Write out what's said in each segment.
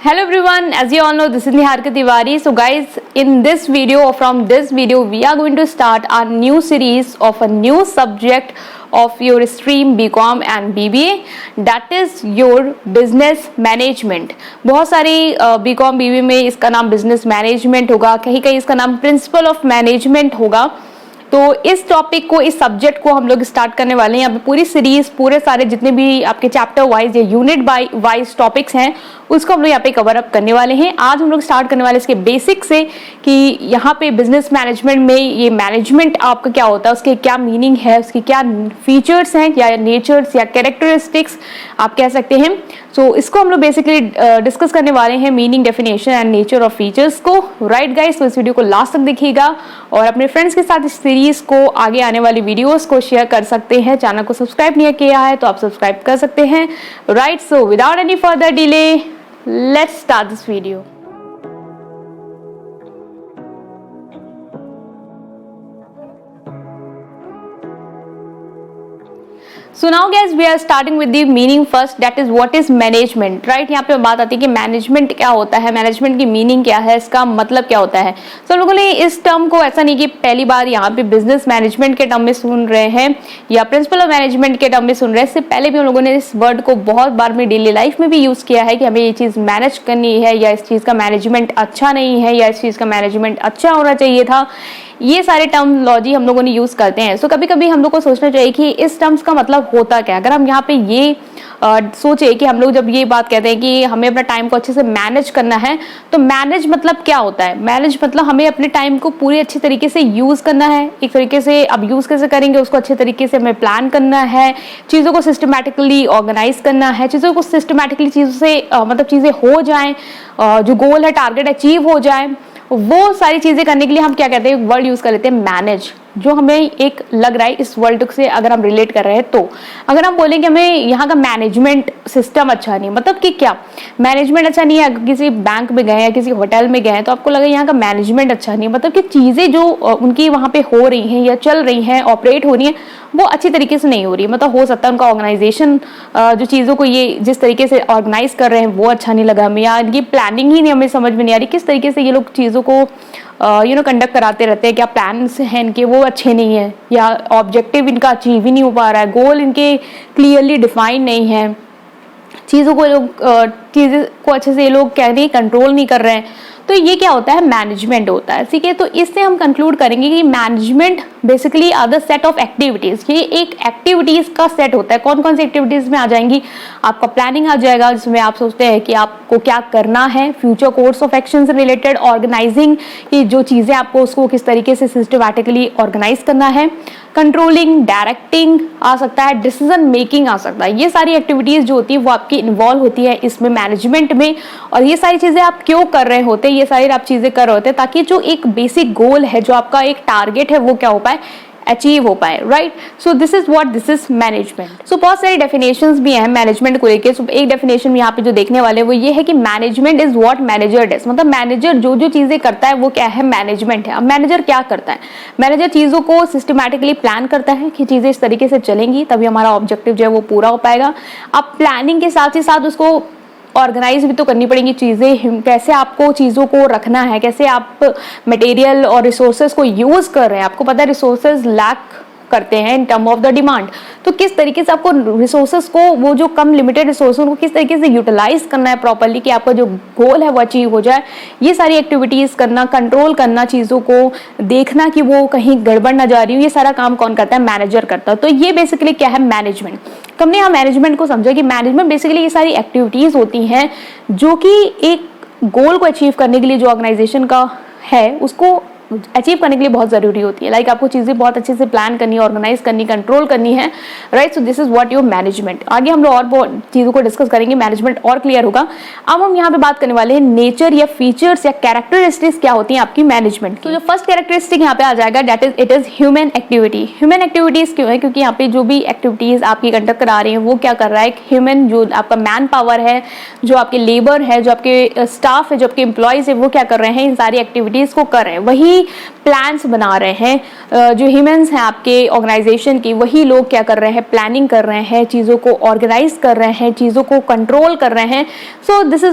Hello everyone, as you all know, this is Niharika Tiwari. So guys, in this video or from this video, we are going to start our new series of a new subject of your stream BCom and BBA, that is your business management. बहुत सारे BCom BBA में इसका नाम business management होगा, कहीं कहीं इसका नाम principle of management होगा। तो इस टॉपिक को, इस सब्जेक्ट को हम लोग स्टार्ट करने वाले हैं। यहाँ पे पूरी सीरीज, पूरे सारे जितने भी आपके चैप्टर वाइज या यूनिट वाइज टॉपिक्स हैं, उसको हम लोग यहाँ पे कवर अप करने वाले हैं। आज हम लोग स्टार्ट करने वाले इसके बेसिक से कि यहाँ पे बिजनेस मैनेजमेंट में ये मैनेजमेंट आपका क्या होता है, उसके क्या मीनिंग है, उसके क्या फीचर्स हैं या नेचर्स या कैरेक्टरिस्टिक्स आप कह सकते हैं। सो इसको हम लोग बेसिकली डिस्कस करने वाले हैं, meaning, definition and nature of features को। राइट गाइस, तो इस वीडियो को लास्ट तक देखिएगा और अपने फ्रेंड्स के साथ इस सीरीज को, आगे आने वाली वीडियोस को शेयर कर सकते हैं। चैनल को सब्सक्राइब नहीं किया है तो आप सब्सक्राइब कर सकते हैं। Right, so without any further delay let's start this video. So now guys, we are starting with the meaning first, that is what is management, right? यहाँ पे बात आती है कि मैनेजमेंट क्या होता है, मैनेजमेंट की मीनिंग क्या है, इसका मतलब क्या होता है। सब लोगों ने इस टर्म को, ऐसा नहीं कि पहली बार यहाँ पे बिजनेस मैनेजमेंट के टर्म में सुन रहे हैं या प्रिंसिपल ऑफ मैनेजमेंट के टर्म में सुन रहे हैं। इससे पहले भी हम लोगों ने इस वर्ड को बहुत बार में डेली लाइफ में भी यूज किया है कि हमें ये चीज मैनेज करनी है या इस चीज का मैनेजमेंट अच्छा नहीं है या इस चीज का मैनेजमेंट अच्छा होना चाहिए था। ये सारे टर्मोलॉजी हम लोगों ने यूज करते हैं। सो कभी कभी हम लोग को सोचना चाहिए कि इस टर्म्स का मतलब होता क्या है। अगर हम यहाँ पे ये सोचे कि हम लोग जब ये बात कहते हैं कि हमें अपना टाइम को अच्छे से मैनेज करना है, तो मैनेज मतलब क्या होता है? मैनेज मतलब हमें अपने टाइम को पूरी अच्छी तरीके से यूज करना है। एक तरीके से अब यूज कैसे करेंगे, उसको अच्छे तरीके से हमें प्लान करना है, चीज़ों को सिस्टमैटिकली ऑर्गेनाइज करना है, चीज़ों को सिस्टमैटिकली चीज़ों से मतलब चीज़ें हो जाएं, जो गोल है, टारगेट अचीव हो जाए, वो सारी चीजें करने के लिए हम क्या कहते हैं, वर्ड यूज कर लेते हैं मैनेज। जो हमें एक लग रहा है इस वर्ल्ड से अगर हम रिलेट कर रहे हैं, तो अगर हम बोलेंगे हमें यहाँ का मैनेजमेंट सिस्टम अच्छा नहीं, मतलब कि क्या मैनेजमेंट अच्छा नहीं है। किसी बैंक में गए या किसी होटल में गए तो आपको लगा यहाँ का मैनेजमेंट अच्छा नहीं, मतलब कि चीजें जो उनकी वहाँ पे हो रही हैं या चल रही हैं, ऑपरेट हो रही हैं, वो अच्छी तरीके से नहीं हो रही है। मतलब हो सकता है उनका ऑर्गेनाइजेशन जो चीज़ों को ये जिस तरीके से ऑर्गेनाइज कर रहे हैं वो अच्छा नहीं लगा हमें, या इनकी प्लानिंग ही नहीं हमें समझ में नहीं आ रही, किस तरीके से ये लोग चीज़ों को कंडक्ट कराते रहते हैं, क्या प्लान्स हैं इनके वो अच्छे नहीं है, या ऑब्जेक्टिव इनका अचीव ही नहीं हो पा रहा है, गोल इनके क्लियरली डिफाइन नहीं है, चीज़ों को अच्छे से ये लोग कह रहे कंट्रोल नहीं कर रहे हैं। तो ये क्या होता है, मैनेजमेंट होता है। ठीक है, तो इससे हम कंक्लूड करेंगे कि management basically are the set of activities. ये एक एक्टिविटीज का सेट होता है। कौन कौन सी एक्टिविटीज में आ जाएंगी, आपका प्लानिंग आ जाएगा, जिसमें आप सोचते हैं कि आपको क्या करना है, फ्यूचर कोर्स ऑफ एक्शन से रिलेटेड, ऑर्गेनाइजिंग की जो चीजें आपको उसको किस तरीके से सिस्टमैटिकली ऑर्गेनाइज करना है, कंट्रोलिंग, डायरेक्टिंग आ सकता है, डिसीजन मेकिंग आ सकता है। ये सारी एक्टिविटीज जो होती है वो आपकी इन्वॉल्व होती है इसमें, मैनेजमेंट में। और ये सारी चीजें आप क्यों कर रहे होते हैं, ये सारी आप चीजें कर रहे होते हैं ताकि जो एक बेसिक गोल है, जो आपका एक टारगेट है, वो क्या हो पाए, अचीव हो पाए। Right, so this is what, this is management. So बहुत सारी डेफिनेशंस भी हैं मैनेजमेंट को लेके। सो एक डेफिनेशन यहाँ पे जो देखने वाले वो ये है कि management is what manager does. मतलब मैनेजर जो जो चीजें करता है वो क्या है, मैनेजमेंट है। अब मैनेजर क्या करता है, मैनेजर चीजों को सिस्टमैटिकली प्लान करता है कि चीजें इस तरीके से चलेंगी तभी हमारा ऑब्जेक्टिव जो है वो पूरा हो पाएगा। अब प्लानिंग के साथ ही साथ उसको ऑर्गेनाइज भी तो करनी पड़ेंगी चीज़ें, कैसे आपको चीज़ों को रखना है, कैसे आप मटेरियल और रिसोर्सेज को यूज़ कर रहे हैं। आपको पता है रिसोर्सेज लैक करते हैं in term of the demand, तो किस तरीके से आपको रिसोर्सेज को, वो जो कम लिमिटेड रिसोर्सेज को किस तरीके से यूटिलाइज करना है प्रॉपर्ली कि आपका जो गोल है वो अचीव हो जाए। ये सारी एक्टिविटीज़ करना, कंट्रोल करना, चीज़ों को देखना कि वो कहीं गड़बड़ ना जा रही हो, ये सारा काम कौन करता है, मैनेजर करता है। तो ये बेसिकली क्या है, मैनेजमेंट। हमने यहाँ मैनेजमेंट को समझा कि मैनेजमेंट बेसिकली ये सारी एक्टिविटीज़ होती हैं जो कि एक गोल को अचीव करने के लिए जो ऑर्गेनाइजेशन का है उसको अचीव करने के लिए बहुत जरूरी होती है। लाइक आपको चीजें बहुत अच्छे से प्लान करनी, ऑर्गेनाइज करनी, कंट्रोल करनी है। Right, so this is what your management. आगे हम लोग और बहुत चीजों को डिस्कस करेंगे, मैनेजमेंट और क्लियर होगा। अब हम यहाँ पे बात करने वाले हैं नेचर या फीचर्स या कैरेक्टरिस्टिक्स क्या होती हैं आपकी मैनेजमेंट। तो जो फर्स्ट कैरेक्टरिस्टिक यहाँ पे आ जाएगा, that is it is human activity. Human activities क्यों है, क्योंकि यहाँ पे जो भी एक्टिविटीज आपकी कंडक्ट करा रही है वो क्या कर रहा है, ह्यूमन, जो आपका मैन पावर है, जो आपके लेबर है, जो आपके स्टाफ है, जो आपके एम्प्लॉयज है, वो क्या कर रहे हैं, इन सारी एक्टिविटीज को कर रहे हैं। वही प्लान्स बना रहे हैं, जो ह्यूमंस हैं आपके ऑर्गेनाइजेशन की, वही लोग क्या कर रहे हैं, प्लानिंग कर रहे हैं, चीज़ों को ऑर्गेनाइज कर रहे हैं, चीज़ों को कंट्रोल कर रहे हैं. So this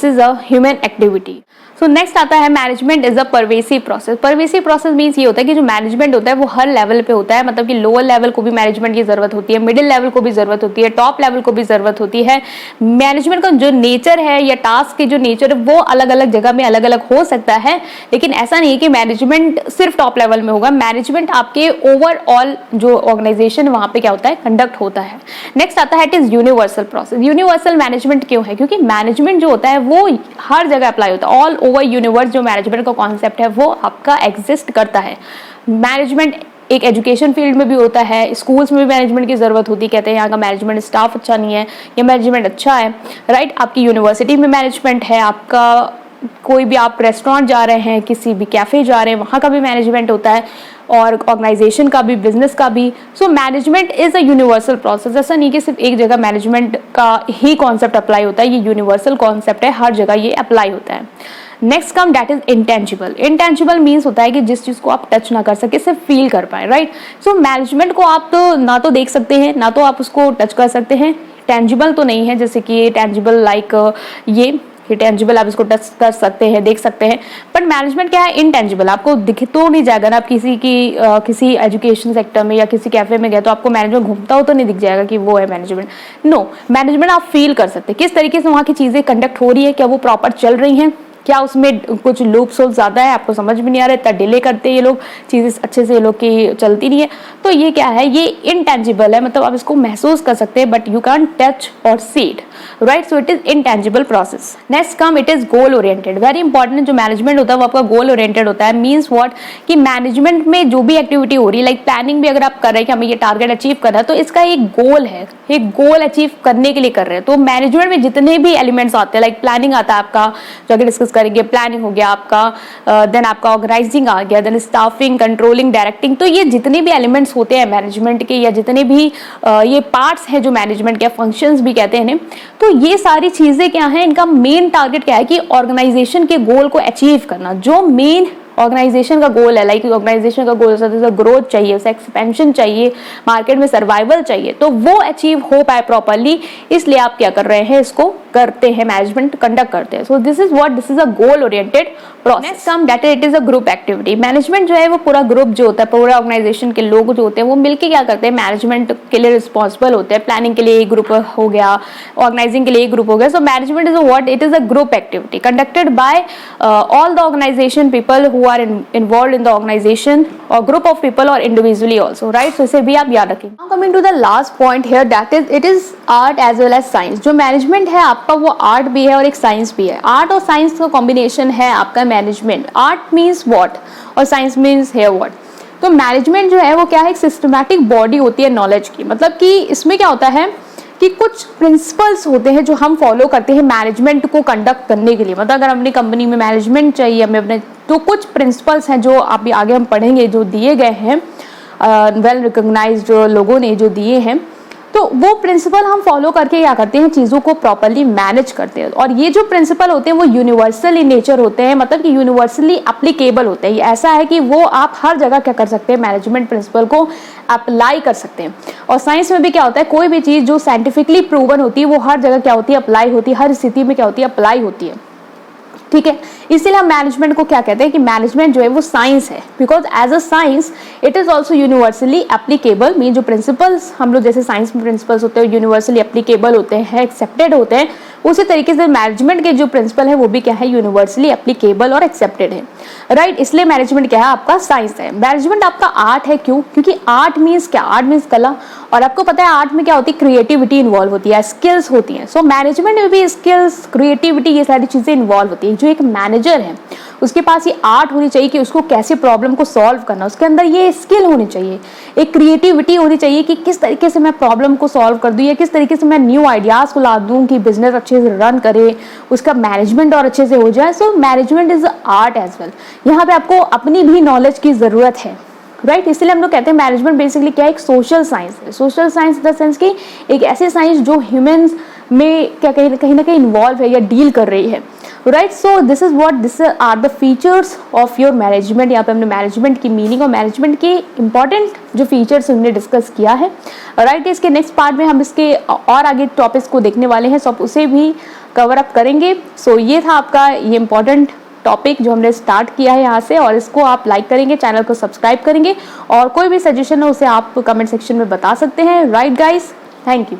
is a human activity. So next आता है management is a pervasive process. Pervasive process means ये होता है कि जो मैनेजमेंट होता है वो हर लेवल पे होता है, मतलब कि लोअर लेवल को भी मैनेजमेंट की जरूरत होती है, मिडिल लेवल को भी जरूरत होती है, टॉप लेवल को भी जरूरत होती है. मैनेजमेंट का जो नेचर है या टास्क की जो नेचर है वो अलग अलग जगह में अलग अलग हो सकता है, लेकिन ऐसा नहीं है कि मैनेजमेंट सिर्फ टॉप लेवल में होगा. मैनेजमेंट आपके ओवरऑल जो ऑर्गेनाइजेशन वहां पे क्या होता है, कंडक्ट होता है. नेक्स्ट आता है it is universal process. Universal management क्यों है? क्योंकि मैनेजमेंट जो होता है वो हर जगह अप्लाई होता है. ऑल ओवर यूनिवर्स जो मैनेजमेंट का कॉन्सेप्ट है वो आपका एग्जिस्ट करता है. मैनेजमेंट एक एजुकेशन फील्ड में भी होता है, स्कूल्स में भी मैनेजमेंट की जरूरत होती है. कहते हैं यहाँ का मैनेजमेंट स्टाफ अच्छा नहीं है या मैनेजमेंट अच्छा है, राइट. आपकी यूनिवर्सिटी में मैनेजमेंट है, आपका कोई भी आप रेस्टोरेंट जा रहे हैं, किसी भी कैफे जा रहे हैं, वहाँ का भी मैनेजमेंट होता है, और ऑर्गेनाइजेशन का भी, बिजनेस का भी. सो management is a universal process. ऐसा नहीं कि सिर्फ एक जगह मैनेजमेंट का ही कॉन्सेप्ट अप्लाई होता है, ये यूनिवर्सल कॉन्सेप्ट है, हर जगह ये अप्लाई होता है. Next come that is intangible. Intangible means होता है कि जिस चीज को आप टच ना कर सके, सिर्फ फील कर पाए, राइट. सो मैनेजमेंट को आप तो ना तो देख सकते हैं, ना तो आप उसको टच कर सकते हैं. टेंजिबल तो नहीं है, जैसे कि टेंजिबल लाइक ये टेंजिबल आप इसको टच कर सकते हैं, देख सकते हैं. बट मैनेजमेंट क्या है, इनटेंजिबल. आपको दिख तो नहीं जाएगा ना, आप किसी एजुकेशन सेक्टर में या किसी कैफे में गए तो आपको मैनेजमेंट घूमता हो तो नहीं दिख जाएगा कि वो है मैनेजमेंट. नो, मैनेजमेंट आप फील कर सकते हैं, किस तरीके से वहाँ की चीजें कंडक्ट हो रही है, क्या वो प्रॉपर चल रही हैं, क्या उसमें कुछ लूप्स ज्यादा है, आपको समझ में नहीं आ रहा है, इतना डिले करते हैं ये लोग, चीजें अच्छे से ये लोग की चलती नहीं है. तो ये क्या है, ये इनटेंजिबल है, मतलब आप इसको महसूस कर सकते हैं बट यू कैन टच और see it, right. So it is intangible process. Next come it is goal oriented. Very important. जो मैनेजमेंट होता है वो आपका गोल ओरिएंटेड होता है. मीन्स व्हाट, कि मैनेजमेंट में जो भी एक्टिविटी हो रही है, लाइक प्लानिंग भी अगर आप कर रहे हैं कि हमें ये टारगेट अचीव करना है, तो इसका एक गोल है, एक गोल अचीव करने के लिए कर रहे हैं. तो मैनेजमेंट में जितने भी एलिमेंट्स आते हैं, लाइक प्लानिंग आता है आपका, जो आगे डिस्कस करेंगे, प्लानिंग हो गया आपका, देन आपका ऑर्गेनाइजिंग आ गया, देन स्टाफिंग, कंट्रोलिंग, डायरेक्टिंग. तो ये जितने भी एलिमेंट्स होते हैं मैनेजमेंट के, या जितने भी ये पार्ट्स हैं जो मैनेजमेंट के, फंक्शंस भी कहते हैं इन्हें, तो ये सारी चीजें क्या हैं, इनका मेन टारगेट क्या है कि ऑर्गेनाइजेशन के गोल को अचीव करना. जो मेन ऑर्गेनाइजेशन का गोल है, लाइक ऑर्गेनाइजेशन का गोल उसे ग्रोथ चाहिए, उसे एक्सपेंशन चाहिए, मार्केट में सर्वाइवल चाहिए, तो वो अचीव हो पाए प्रॉपरली, इसलिए आप क्या कर रहे हैं, इसको करते हैं, मैनेजमेंट कंडक्ट करते हैं. So this is a goal oriented process. Some that it is a group activity. Management जो है वो पूरा ग्रुप जो होता है, पूरा ऑर्गेनाइजेशन के लोग जो होते हैं वो मिलकर क्या करते हैं, मैनेजमेंट के लिए रिस्पॉन्सिबल होते हैं. प्लानिंग के लिए एक ग्रुप हो गया, ऑर्गेनाइजिंग के लिए एक ग्रुप हो गया. So management is what, it is a group activity conducted by all the organisation people who are involved in the organization or group of people or individually also, right. So इसे भी आप याद रखें. Now coming to the last point here, that is it is art as well as science. जो management है आपका वो art भी है और एक साइंस भी है. आर्ट और साइंस का कॉम्बिनेशन है आपका मैनेजमेंट. आर्ट मीन्स व्हाट और साइंस मीन्स हेयर व्हाट. तो मैनेजमेंट जो है वो क्या है, एक सिस्टमैटिक बॉडी होती है नॉलेज की. मतलब कि इसमें क्या होता है कि कुछ प्रिंसिपल्स होते हैं जो हम फॉलो करते हैं मैनेजमेंट को कंडक्ट करने के लिए. मतलब अगर अपनी कंपनी में मैनेजमेंट चाहिए हमें अपने, तो कुछ प्रिंसिपल्स हैं जो अभी आगे हम पढ़ेंगे, जो दिए गए हैं वेल रिकॉग्नाइज्ड लोगों ने जो दिए हैं. तो वो प्रिंसिपल हम फॉलो करके क्या करते हैं, चीज़ों को प्रॉपरली मैनेज करते हैं. और ये जो प्रिंसिपल होते हैं वो यूनिवर्सल इन नेचर होते हैं, मतलब कि यूनिवर्सली एप्लीकेबल होते हैं. ये ऐसा है कि वो आप हर जगह क्या कर सकते हैं, मैनेजमेंट प्रिंसिपल को अप्लाई कर सकते हैं. और साइंस में भी क्या होता है, कोई भी चीज़ जो साइंटिफिकली प्रूवन होती है वो हर जगह क्या होती है, अप्लाई होती है, हर स्थिति में क्या होती है, अप्लाई होती है. ठीक है, इसीलिए हम मैनेजमेंट को क्या कहते हैं कि मैनेजमेंट जो है वो साइंस है. Because as a science it is also universally applicable. Mean जो प्रिंसिपल्स हम लोग जैसे साइंस में प्रिंसिपल्स होते हैं यूनिवर्सली एप्लीकेबल होते हैं, एक्सेप्टेड होते हैं, उसी तरीके से मैनेजमेंट के जो प्रिंसिपल है वो भी क्या है, यूनिवर्सली एप्लीकेबल और एक्सेप्टेड है, राइट. इसलिए मैनेजमेंट क्या है, आपका साइंस है. मैनेजमेंट आपका आर्ट है. क्यों? क्योंकि आर्ट मीन्स क्या, आर्ट मीन्स कला. और आपको पता है आर्ट में क्या होती है, क्रिएटिविटी इन्वॉल्व होती है, स्किल्स होती हैं. सो मैनेजमेंट में भी स्किल्स, क्रिएटिविटी, ये सारी चीजें इन्वॉल्व होती है. जो एक मैनेजर है उसके पास ये आर्ट होनी चाहिए कि उसको कैसे प्रॉब्लम को सॉल्व करना, उसके अंदर ये स्किल होनी चाहिए, एक क्रिएटिविटी होनी चाहिए कि किस तरीके से मैं प्रॉब्लम को सॉल्व कर दूं या किस तरीके से मैं न्यू आइडियाज को ला दूं कि बिजनेस अच्छे से रन करे, उसका मैनेजमेंट और अच्छे से हो जाए. So management is art as well. यहाँ पे आपको अपनी भी नॉलेज की जरूरत है, राइट. इसलिए हम लोग कहते हैं मैनेजमेंट बेसिकली क्या है, एक सोशल साइंस है. Social science in the sense कि एक ऐसी साइंस जो ह्यूमंस में क्या कहीं ना कहीं इन्वॉल्व है या डील कर रही है. Right. So this are the features of your management. यहाँ पे हमने मैनेजमेंट की मीनिंग और मैनेजमेंट के इंपॉर्टेंट जो फीचर्स हमने डिस्कस किया है। राइट, इसके नेक्स्ट पार्ट में हम इसके और आगे टॉपिक्स को देखने वाले हैं, सो आप उसे भी कवर अप करेंगे। सो ये था आपका ये इंपॉर्टेंट टॉपिक जो हमने स्टार्ट किया है यहाँ से, और इसको आप लाइक करेंगे, चैनल को सब्सक्राइब करेंगे, और कोई भी सजेशन हो उसे आप कमेंट सेक्शन में बता सकते हैं। Right guys, thank you.